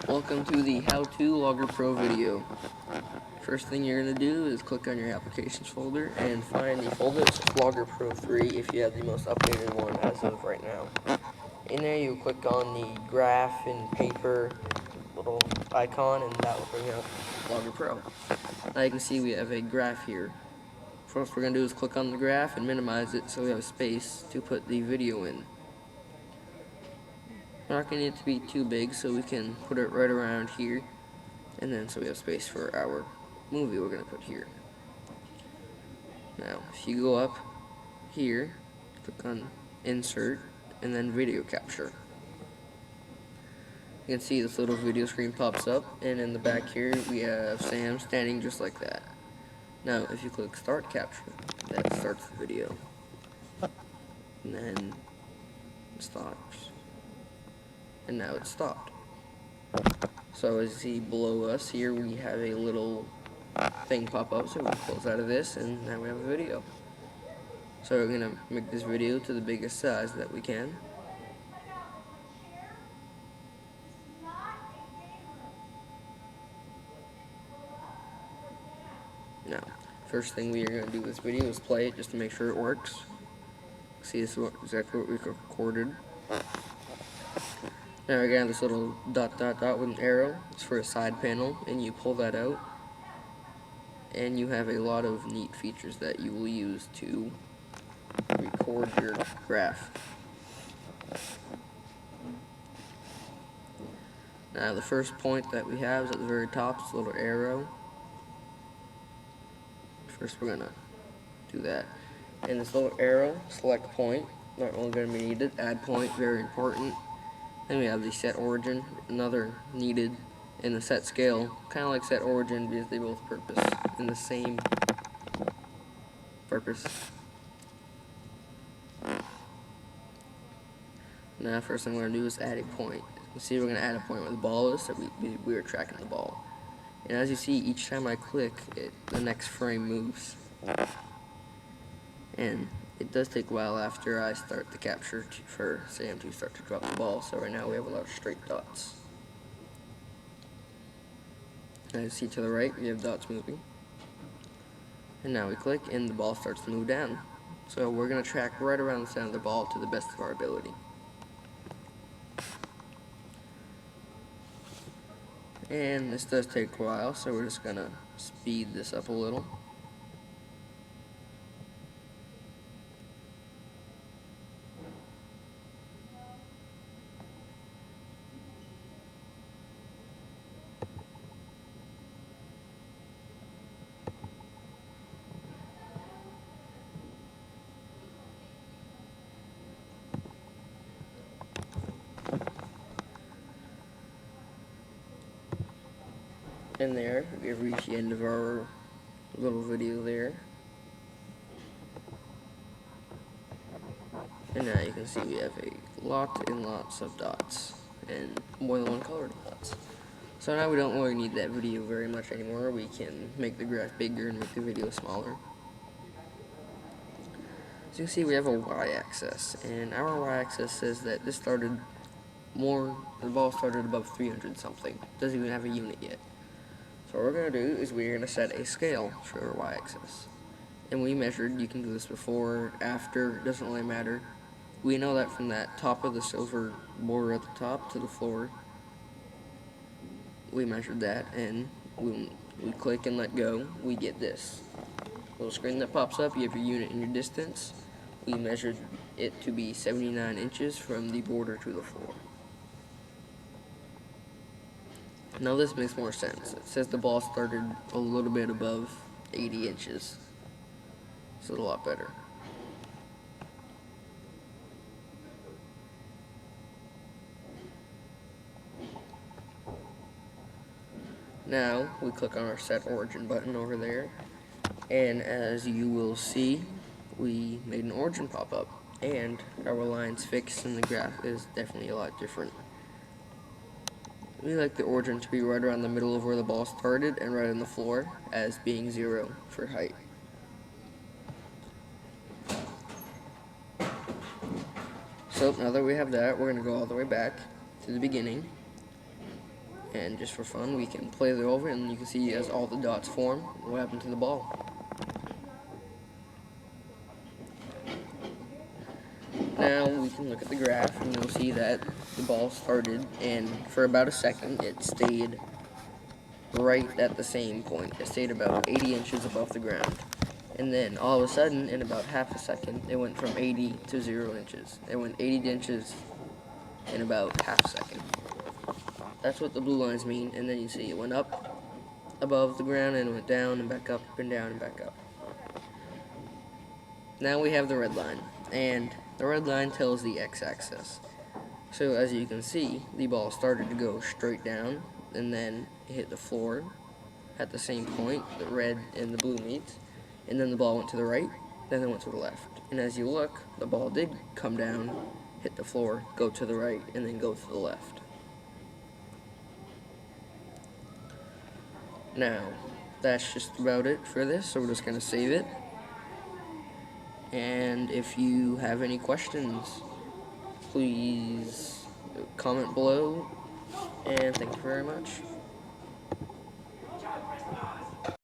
Welcome to the How To Logger Pro video. First thing you're going to do is click on your applications folder and find the folder that says Logger Pro 3 if you have the most updated one as of right now. In there you click on the graph and paper little icon and that will bring up Logger Pro. Now you can see we have a graph here. First we're going to do is click on the graph and minimize it so we have space to put the video in. We're not going to need it to be too big, so we can put it right around here, and then so we have space for our movie we're going to put here. Now, if you go up here, click on Insert, and then Video Capture. You can see this little video screen pops up, and in the back here we have Sam standing just like that. Now, if you click Start Capture, that starts the video, and then it stops. And now it's stopped. So as you see below us here, we have a little thing pop up, so we can close out of this, and now we have a video. So we're gonna make this video to the biggest size that we can. Now, first thing we are gonna do with this video is play it just to make sure it works. See, this is exactly what we recorded. Now we're gonna have this little dot dot dot with an arrow. It's for a side panel, and you pull that out, and you have a lot of neat features that you will use to record your graph. Now the first point that we have is at the very top, it's a little arrow. First we're gonna do that. And this little arrow, select point, not only gonna be needed, add point, very important. Then we have the set origin, another needed, and the set scale, kind of like set origin because they both purpose in the same purpose. Now first thing we're going to do is add a point. You see we're going to add a point where the ball is, so we are tracking the ball. And as you see, each time I click, the next frame moves. And it does take a while after I start the capture for Sam to start to drop the ball, so right now we have a lot of straight dots. As you see to the right, we have dots moving. And now we click and the ball starts to move down. So we're going to track right around the center of the ball to the best of our ability. And this does take a while, so we're just going to speed this up a little. And there, we have reached the end of our little video there. And now you can see we have a lot and lots of dots, and more than one colored dots. So now we don't really need that video very much anymore. We can make the graph bigger and make the video smaller. As you can see, we have a y-axis, and our y-axis says that this started the ball started above 300 something. Doesn't even have a unit yet. So what we're going to do is we're going to set a scale for our y-axis. And we measured, you can do this before, after, it doesn't really matter. We know that from that top of the silver border at the top to the floor, we measured that, and when we click and let go, we get this little screen that pops up. You have your unit and your distance. We measured it to be 79 inches from the border to the floor. Now this makes more sense. It says the ball started a little bit above 80 inches. So it's a lot better. Now we click on our set origin button over there, and as you will see, we made an origin pop up, and our line's fixed and the graph is definitely a lot different. We like the origin to be right around the middle of where the ball started and right on the floor as being 0 for height. So now that we have that, we're going to go all the way back to the beginning. And just for fun, we can play it over, and you can see as all the dots form, what happened to the ball. Now we can look at the graph, and you'll see that the ball started, and for about a second, it stayed right at the same point. It stayed about 80 inches above the ground. And then all of a sudden, in about half a second, it went from 80 to 0 inches. It went 80 inches in about half a second. That's what the blue lines mean. And then you see it went up above the ground and it went down and back up and down and back up. Now we have the red line, and the red line tells the x-axis. So as you can see, the ball started to go straight down, and then it hit the floor at the same point, the red and the blue meet, and then the ball went to the right, then it went to the left. And as you look, the ball did come down, hit the floor, go to the right, and then go to the left. Now, that's just about it for this, so we're just going to save it. And if you have any questions, please comment below, and thank you very much.